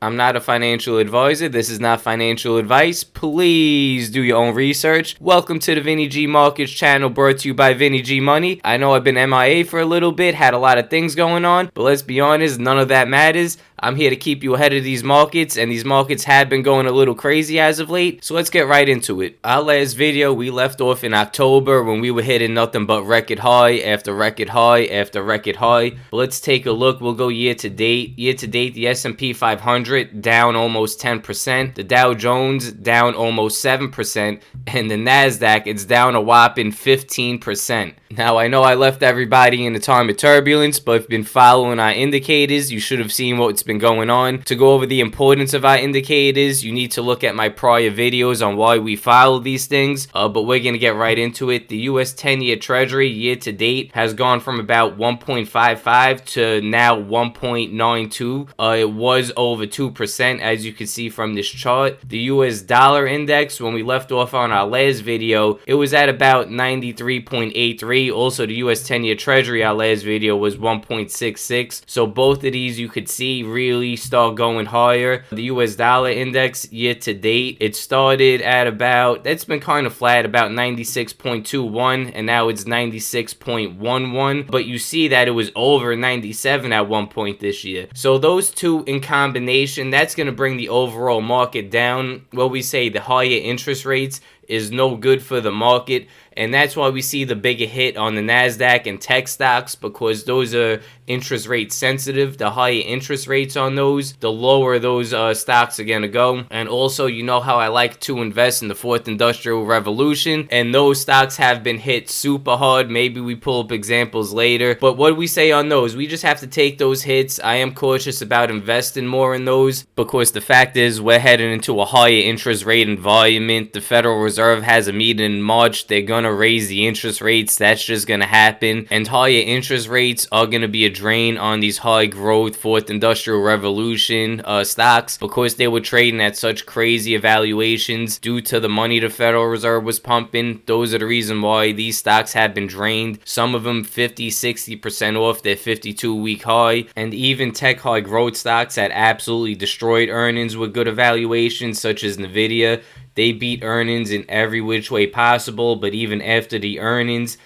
I'm not a financial advisor. This is not financial advice. Please do your own research. Welcome to the Vinny G Markets channel, brought to you by Vinny G Money. I know I've been MIA for a little bit, had a lot of things going on, but let's be honest, none of that matters. I'm here to keep you ahead of these markets, and these markets have been going a little crazy as of late, so let's get right into it. Our last video, we left off in October when we were hitting nothing but record high after record high after record high. But let's take a look. We'll go year to date. Year to date, the S&P 500 down almost 10%, the Dow Jones down almost 7%, and the Nasdaq, it's down a whopping 15%. Now, I know I left everybody in a time of turbulence, but if you've been following our indicators, you should have seen what's been going on. To go over the importance of our indicators, you need to look at my prior videos on why we follow these things, but we're going to get right into it. The US 10-year Treasury year to date has gone from about 1.55 to now 1.92. It was over 2%, as you can see from this chart. The US dollar index, when we left off on our last video, it was at about 93.83. Also, the US 10-year Treasury, our last video, was 1.66. So both of these, you could see, really start going higher. The US dollar index year to date, it started at about, it's been kind of flat, about 96.21, and now it's 96.11. But you see that it was over 97 at one point this year. So those two in combination, that's going to bring the overall market down. Well, we say the higher interest rates is no good for the market, and that's why we see the bigger hit on the Nasdaq and tech stocks, because those are interest rate sensitive. The higher interest rates on those, the lower those stocks are gonna go. And also, you know how I like to invest in the fourth industrial revolution, and those stocks have been hit super hard. Maybe we pull up examples later, but what do we say on those? We just have to take those hits. I am cautious about investing more in those, because the fact is we're heading into a higher interest rate environment. The Federal Reserve has a meeting in March. They're gonna raise the interest rates. That's just gonna happen, and higher interest rates are gonna be a drain on these high growth fourth industrial revolution stocks, because they were trading at such crazy evaluations due to the money the Federal Reserve was pumping. Those are the reason why these stocks have been drained. Some of them 50-60% off their 52-week high, and even tech high growth stocks that absolutely destroyed earnings with good evaluations, such as Nvidia. They beat earnings in every which way possible, but even after the earnings,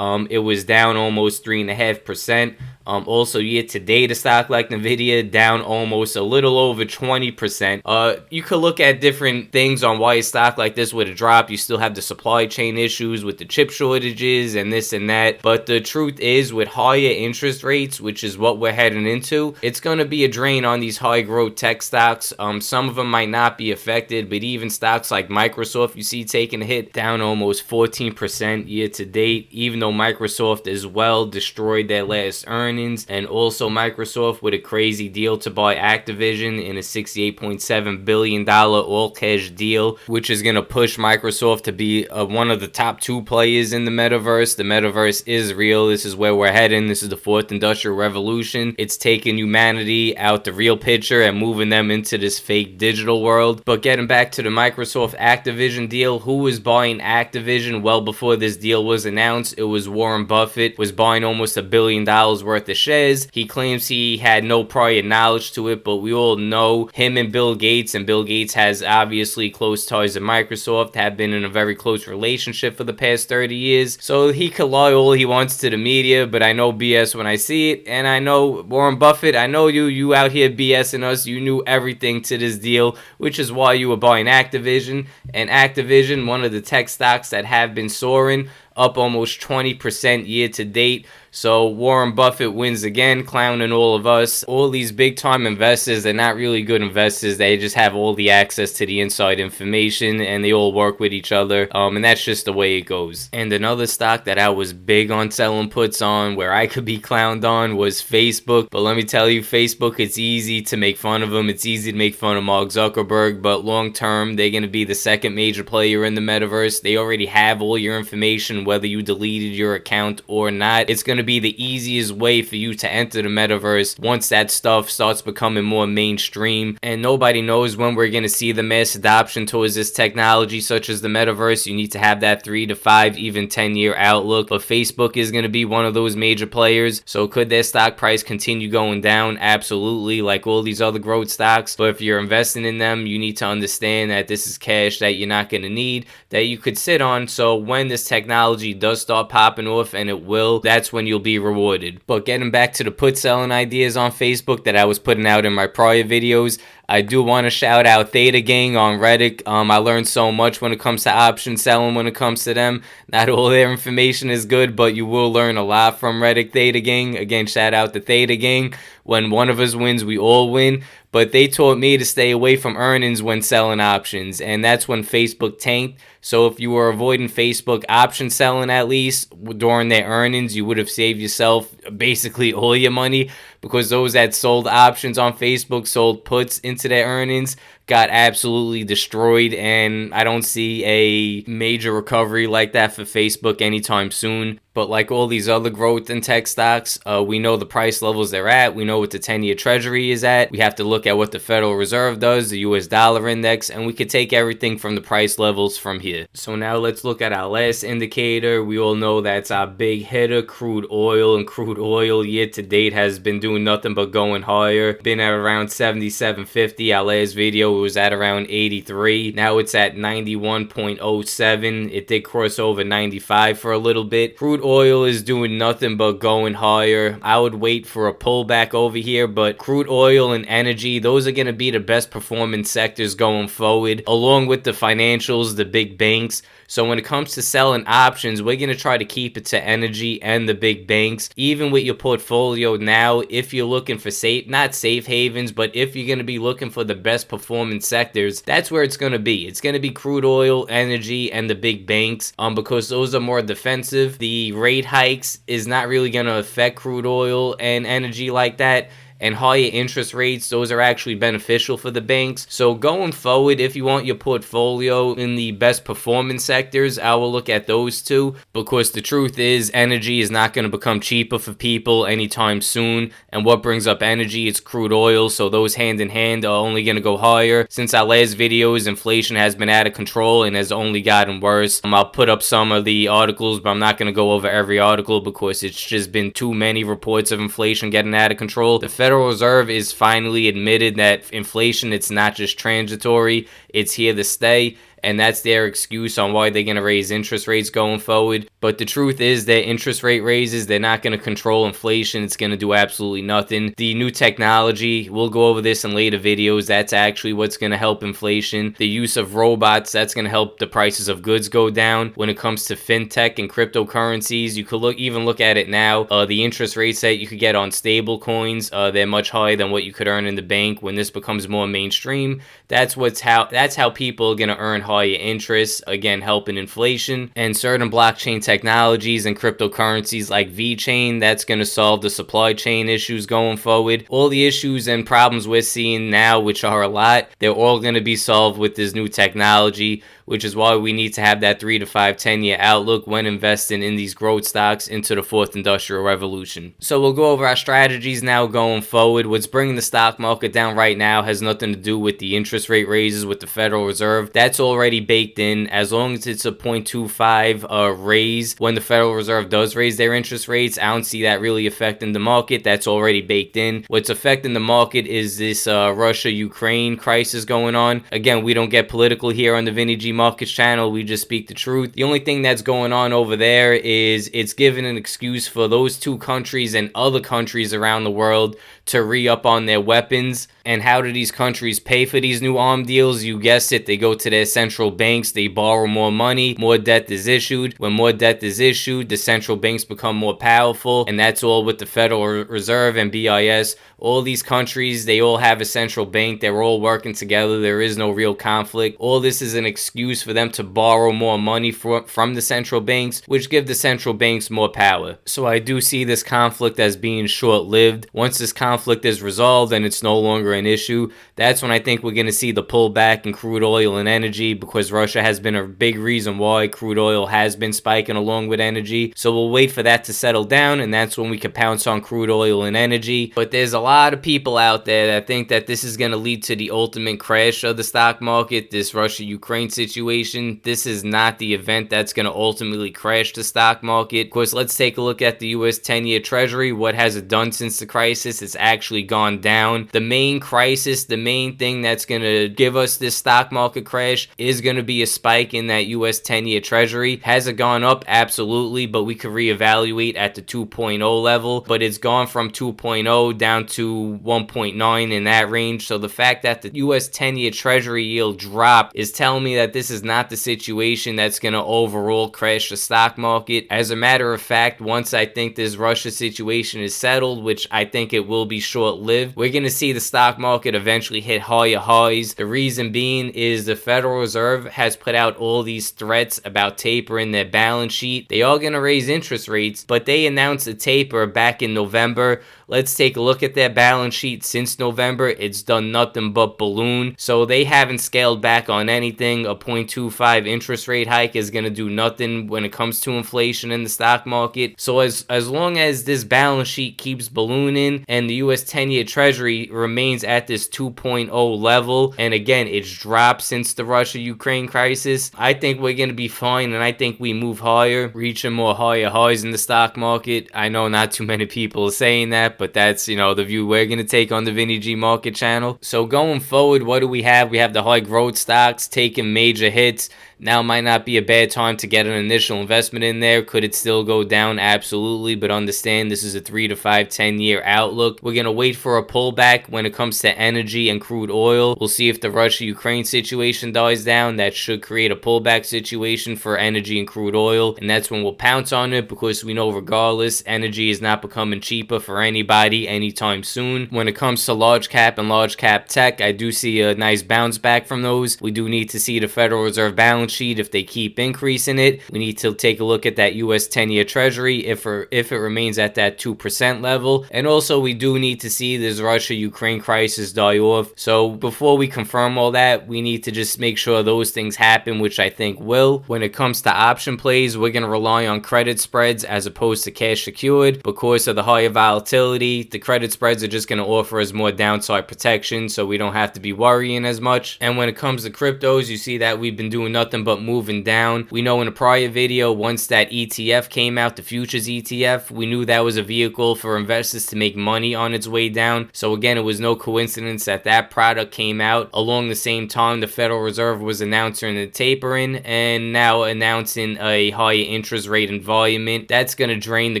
it was down almost 3.5%. Also, year to date, a stock like Nvidia down almost a little over 20%. You could look at different things on why a stock like this would have dropped. You still have the supply chain issues with the chip shortages and this and that. But the truth is, with higher interest rates, which is what we're heading into, it's going to be a drain on these high growth tech stocks. Some of them might not be affected, but even stocks like Microsoft, you see taking a hit, down almost 14% year to date, even though Microsoft as well destroyed their last earnings. And also Microsoft with a crazy deal to buy Activision in a $68.7 billion all-cash deal, which is going to push Microsoft to be one of the top two players in the metaverse. The metaverse is real. This is where we're heading. This is the fourth industrial revolution. It's taking humanity out the real picture and moving them into this fake digital world. But getting back to the Microsoft Activision deal, who was buying Activision well before this deal was announced? It was Warren Buffett, was buying almost $1 billion worth of shares. He claims he had no prior knowledge to it, but we all know him and Bill Gates has obviously close ties to Microsoft, have been in a very close relationship for the past 30 years. So he could lie all he wants to the media, but I know BS when I see it. And I know Warren Buffett, I know you out here BSing us. You knew everything to this deal, which is why you were buying Activision. And Activision, one of the tech stocks that have been soaring, up almost 20% year to date. So Warren Buffett wins again, clowning all of us. All these big time investors, they're not really good investors. They just have all the access to the inside information, and they all work with each other. And that's just the way it goes. And another stock that I was big on selling puts on, where I could be clowned on, was Facebook. But let me tell you, Facebook, it's easy to make fun of them. It's easy to make fun of Mark Zuckerberg, but long term, they're going to be the second major player in the metaverse. They already have all your information, whether you deleted your account or not. It's going to be the easiest way for you to enter the metaverse once that stuff starts becoming more mainstream. And nobody knows when we're going to see the mass adoption towards this technology, such as the metaverse. You need to have that 3 to 5, even 10-year outlook. But Facebook is going to be one of those major players. So could their stock price continue going down? Absolutely, like all these other growth stocks. But if you're investing in them, you need to understand that this is cash that you're not going to need, that you could sit on. So when this technology does start popping off, and it will, that's when you'll be rewarded. But getting back to the put selling ideas on Facebook that I was putting out in my prior videos, I do want to shout out Thetagang on Reddit. I learned so much when it comes to option selling when it comes to them. Not all their information is good, but you will learn a lot from Reddit Thetagang. Again, shout out to Thetagang. When one of us wins, we all win. But they taught me to stay away from earnings when selling options, and that's when Facebook tanked. So if you were avoiding Facebook option selling, at least during their earnings, you would have saved yourself basically all your money, because those that sold options on Facebook sold puts into their earnings, got absolutely destroyed, and I don't see a major recovery like that for Facebook anytime soon. But like all these other growth and tech stocks, we know the price levels they're at. We know what the 10-year Treasury is at. We have to look at what the Federal Reserve does, the US dollar index, and we could take everything from the price levels from here. So now let's look at our last indicator. We all know that's our big hitter, crude oil. And crude oil year to date has been doing nothing but going higher. Been at around 77.50. Our last video was at around 83. Now it's at 91.07. It did cross over 95 for a little bit. Crude oil is doing nothing but going higher. I would wait for a pullback over here, but crude oil and energy, those are going to be the best performing sectors going forward, along with the financials, the big banks. So when it comes to selling options, we're going to try to keep it to energy and the big banks. Even with your portfolio now, if you're looking for not safe havens, but if you're going to be looking for the best performing sectors, that's where it's going to be. It's going to be crude oil, energy, and the big banks, because those are more defensive. The rate hikes is not really going to affect crude oil and energy like that. And higher interest rates, those are actually beneficial for the banks. So going forward, if you want your portfolio in the best performing sectors, I will look at those two, because the truth is energy is not going to become cheaper for people anytime soon. And what brings up energy? It's crude oil. So those hand in hand are only going to go higher. Since our last videos, inflation has been out of control and has only gotten worse. I'll put up some of the articles, but I'm not going to go over every article because it's just been too many reports of inflation getting out of control. The Federal Reserve is finally admitted that inflation, it's not just transitory, it's here to stay. And that's their excuse on why they're going to raise interest rates going forward. But the truth is that interest rate raises, they're not going to control inflation. It's going to do absolutely nothing. The new technology, we'll go over this in later videos, that's actually what's going to help inflation. The use of robots, that's going to help the prices of goods go down. When it comes to fintech and cryptocurrencies, you could even look at it now. The interest rates that you could get on stable coins, they're much higher than what you could earn in the bank. When this becomes more mainstream, that's how people are going to earn higher interest, again helping inflation. And certain blockchain technologies and cryptocurrencies like VeChain, that's going to solve the supply chain issues going forward. All the issues and problems we're seeing now, which are a lot, they're all going to be solved with this new technology, which is why we need to have that 3 to 5, 10-year outlook when investing in these growth stocks into the fourth industrial revolution. So we'll go over our strategies now going forward. What's bringing the stock market down right now has nothing to do with the interest rate raises with the Federal Reserve. That's already baked in. As long as it's a 0.25 raise when the Federal Reserve does raise their interest rates, I don't see that really affecting the market. That's already baked in. What's affecting the market is this Russia-Ukraine crisis going on. Again, we don't get political here on the Vinny G Markets channel, we just speak the truth. The only thing that's going on over there is it's given an excuse for those two countries and other countries around the world to re-up on their weapons. And how do these countries pay for these new arm deals? You guessed it, they go to their central banks, they borrow more money, more debt is issued. When more debt is issued, the central banks become more powerful, and that's all with the Federal Reserve and BIS. All these countries, they all have a central bank, they're all working together, there is no real conflict. All this is an excuse for them to borrow more money from the central banks, which give the central banks more power. So I do see this conflict as being short-lived. Once this conflict is resolved and it's no longer an issue, that's when I think we're going to see the pullback in crude oil and energy, because Russia has been a big reason why crude oil has been spiking along with energy. So we'll wait for that to settle down, and that's when we can pounce on crude oil and energy. But there's a lot of people out there that think that this is going to lead to the ultimate crash of the stock market, this Russia-Ukraine situation. This is not the event that's going to ultimately crash the stock market. Of course, let's take a look at the US 10-year Treasury. What has it done since the crisis? It's actually gone down. The main crisis, the main thing that's going to give us this stock market crash is going to be a spike in that US 10-year Treasury. Has it gone up? Absolutely, but we could reevaluate at the 2.0 level. But it's gone from 2.0 down to 1.9 in that range. So the fact that the US 10-year Treasury yield dropped is telling me that this is not the situation that's going to overall crash the stock market. As a matter of fact, once I think this Russia situation is settled, which I think it will be short-lived, we're going to see the stock market eventually hit higher highs. The reason being is the Federal Reserve has put out all these threats about tapering their balance sheet. They are going to raise interest rates, but they announced a taper back in November. Let's take a look at their balance sheet since November. It's done nothing but balloon. So they haven't scaled back on anything. A 0.25 interest rate hike is going to do nothing when it comes to inflation in the stock market. So as long as this balance sheet keeps ballooning and the US 10-year Treasury remains at this 2.0 level, and again, it's dropped since the Russia-Ukraine crisis, I think we're going to be fine, and I think we move higher, reaching more higher highs in the stock market. I know not too many people are saying that, but that's, the view we're going to take on the Vinny G Market channel. So going forward, what do we have? We have the high growth stocks taking major hits. Now might not be a bad time to get an initial investment in there. Could it still go down? Absolutely, but understand this is a 3 to 5, 10-year outlook. We're going to wait for a pullback when it comes to energy and crude oil. We'll see if the Russia-Ukraine situation dies down. That should create a pullback situation for energy and crude oil, and that's when we'll pounce on it, because we know regardless, energy is not becoming cheaper for anybody anytime soon. When it comes to large cap and large cap tech, I do see a nice bounce back from those. We do need to see the Federal Reserve balance sheet. If they keep increasing it, we need to take a look at that US 10-year Treasury if it remains at that 2% level. And also we do need to see this Russia-Ukraine crisis die off. So before we confirm all that, we need to just make sure those things happen, which I think will. When it comes to option plays, we're going to rely on credit spreads as opposed to cash secured. Because of the higher volatility, the credit spreads are just going to offer us more downside protection, so we don't have to be worrying as much. And when it comes to cryptos, you see that we've been doing nothing but moving down. We know in a prior video, once that ETF came out, the futures ETF, we knew that was a vehicle for investors to make money on its way down. So again, it was no coincidence that that product came out along the same time the Federal Reserve was announcing the tapering and now announcing a higher interest rate environment. That's going to drain the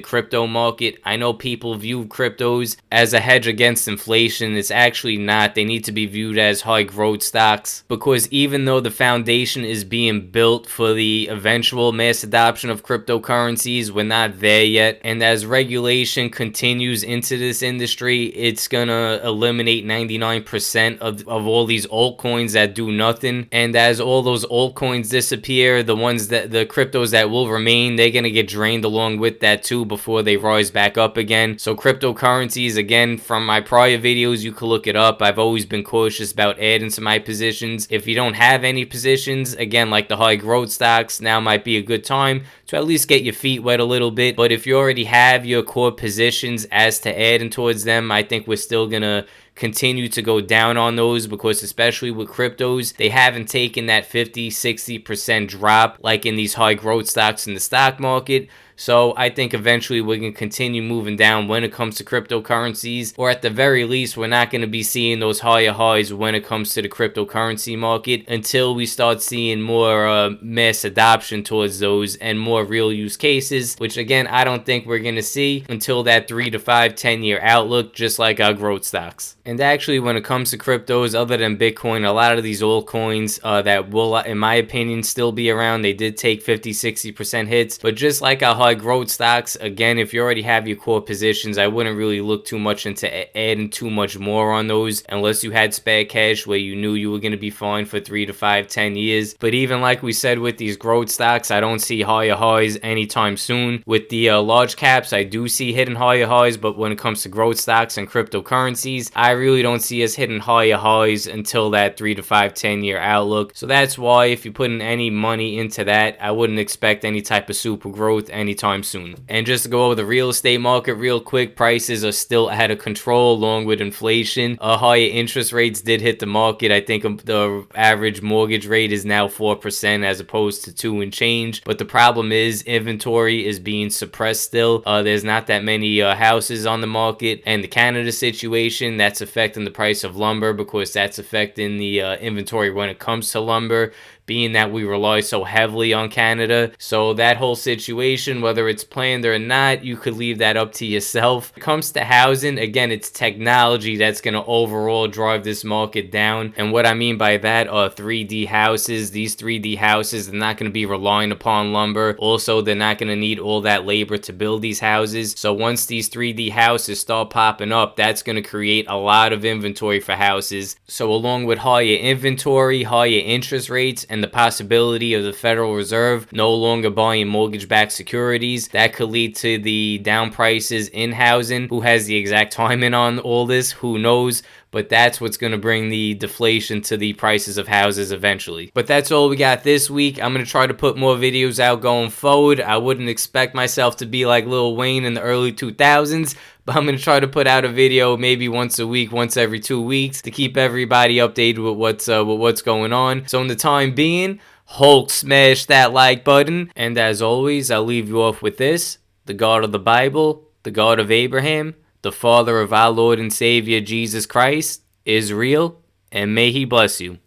crypto market. I know people view cryptos as a hedge against inflation. It's actually not. They need to be viewed as high growth stocks, because even though the foundation is being built for the eventual mass adoption of cryptocurrencies, we're not there yet. And as regulation continues into this industry, it's gonna eliminate 99% of all these altcoins that do nothing. And as all those altcoins disappear, the cryptos that will remain, they're gonna get drained along with that too before they rise back up again. So cryptocurrencies, again, from my prior videos, you can look it up. I've always been cautious about adding to my positions. If you don't have any positions, again, like the high growth stocks, now might be a good time to at least get your feet wet a little bit. But if you already have your core positions as to adding towards them, I think we're still gonna continue to go down on those, because especially with cryptos, they haven't taken that 50-60% drop like in these high growth stocks in the stock market. So I think eventually we're going to continue moving down when it comes to cryptocurrencies, or at the very least, we're not going to be seeing those higher highs when it comes to the cryptocurrency market until we start seeing more mass adoption towards those and more real use cases, which again, I don't think we're going to see until that 3 to 5, 10-year outlook, just like our growth stocks. And actually, when it comes to cryptos, other than Bitcoin, a lot of these altcoins that will, in my opinion, still be around, they did take 50-60% hits, but just like our high buy growth stocks. Again, if you already have your core positions, I wouldn't really look too much into adding too much more on those unless you had spare cash where you knew you were going to be fine for 3 to 5, 10 years. But even like we said with these growth stocks, I don't see higher highs anytime soon. With the large caps, I do see hitting higher highs, but when it comes to growth stocks and cryptocurrencies, I really don't see us hitting higher highs until that 3 to 5, 10 year outlook. So that's why if you put in any money into that, I wouldn't expect any type of super growth anytime soon. And just to go over the real estate market real quick, prices are still out of control along with inflation. Higher interest rates did hit the market. I think the average mortgage rate is now 4% as opposed to 2 and change. But the problem is inventory is being suppressed still. There's not that many houses on the market, and the Canada situation, that's affecting the price of lumber because that's affecting the inventory when it comes to lumber, being that we rely so heavily on Canada. So that whole situation, whether it's planned or not, you could leave that up to yourself. When it comes to housing, again, it's technology that's going to overall drive this market down. And what I mean by that are 3D houses. These 3D houses are not going to be relying upon lumber. Also, they're not going to need all that labor to build these houses. So once these 3D houses start popping up, that's going to create a lot of inventory for houses. So along with higher inventory, higher interest rates, and the possibility of the Federal Reserve no longer buying mortgage-backed securities, that could lead to the down prices in housing. Who has the exact timing on all this? Who knows? But that's what's going to bring the deflation to the prices of houses eventually. But that's all we got this week. I'm going to try to put more videos out going forward. I wouldn't expect myself to be like Lil Wayne in the early 2000s, but I'm going to try to put out a video maybe once a week, once every 2 weeks to keep everybody updated with what's going on. So in the time being, Hulk smash that like button. And as always, I'll leave you off with this. The God of the Bible, the God of Abraham, the Father of our Lord and Savior Jesus Christ is real, and may He bless you.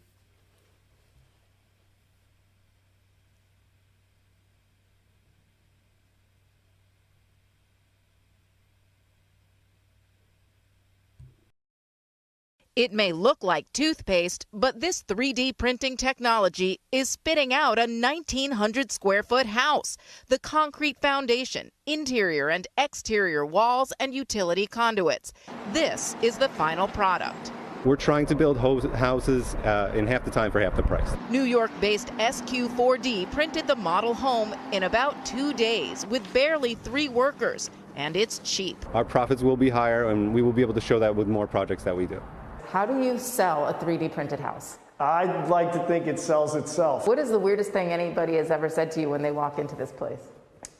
It may look like toothpaste, but this 3D printing technology is spitting out a 1,900 square foot house. The concrete foundation, interior and exterior walls, and utility conduits. This is the final product. We're trying to build houses in half the time for half the price. New York-based SQ4D printed the model home in about 2 days with barely 3 workers, and it's cheap. Our profits will be higher, and we will be able to show that with more projects that we do. How do you sell a 3D printed house? I'd like to think it sells itself. What is the weirdest thing anybody has ever said to you when they walk into this place?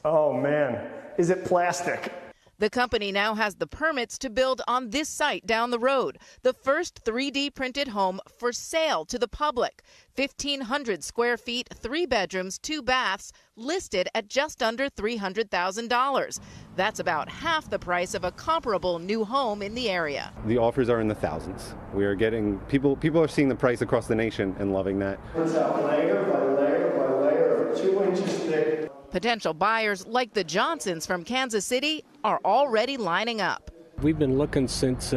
Oh man, is it plastic? The company now has the permits to build on this site down the road, the first 3D printed home for sale to the public. 1,500 square feet, 3 bedrooms, 2 baths, listed at just under $300,000. That's about half the price of a comparable new home in the area. The offers are in the thousands. We are getting, people are seeing the price across the nation and loving that. It's out layer by layer by layer, 2 inches thick. Potential buyers like the Johnsons from Kansas City are already lining up. We've been looking since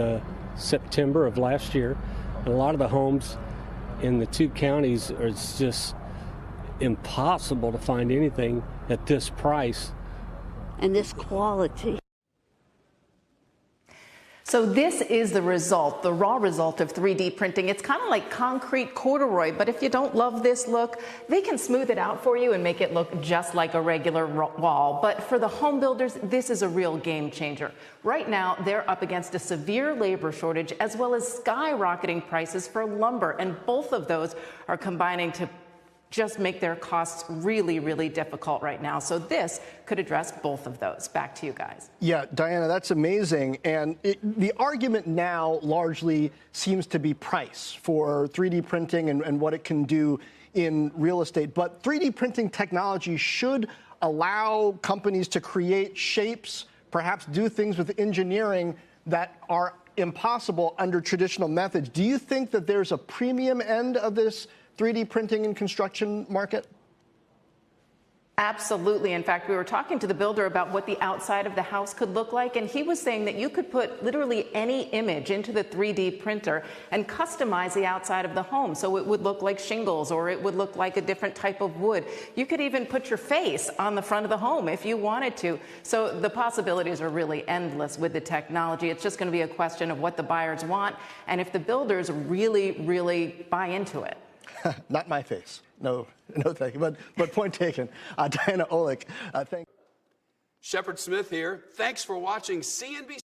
September of last year. And a lot of the homes in the 2 counties are just impossible to find anything at this price. And this quality. So this is the result, the raw result of 3D printing. It's kind of like concrete corduroy, but if you don't love this look, they can smooth it out for you and make it look just like a regular wall. But for the home builders, this is a real game changer. Right now, they're up against a severe labor shortage as well as skyrocketing prices for lumber, and both of those are combining to just make their costs really, really difficult right now. So this could address both of those. Back to you guys. Yeah, Diana, that's amazing. And the argument now largely seems to be price for 3D printing and what it can do in real estate. But 3D printing technology should allow companies to create shapes, perhaps do things with engineering that are impossible under traditional methods. Do you think that there's a premium end of this 3D printing and construction market? Absolutely. In fact, we were talking to the builder about what the outside of the house could look like, and he was saying that you could put literally any image into the 3D printer and customize the outside of the home so it would look like shingles or it would look like a different type of wood. You could even put your face on the front of the home if you wanted to. So the possibilities are really endless with the technology. It's just going to be a question of what the buyers want and if the builders really, really buy into it. Not my face. No, thank you. But point taken. Diana Olick, thank you. Shepard Smith here. Thanks for watching CNBC.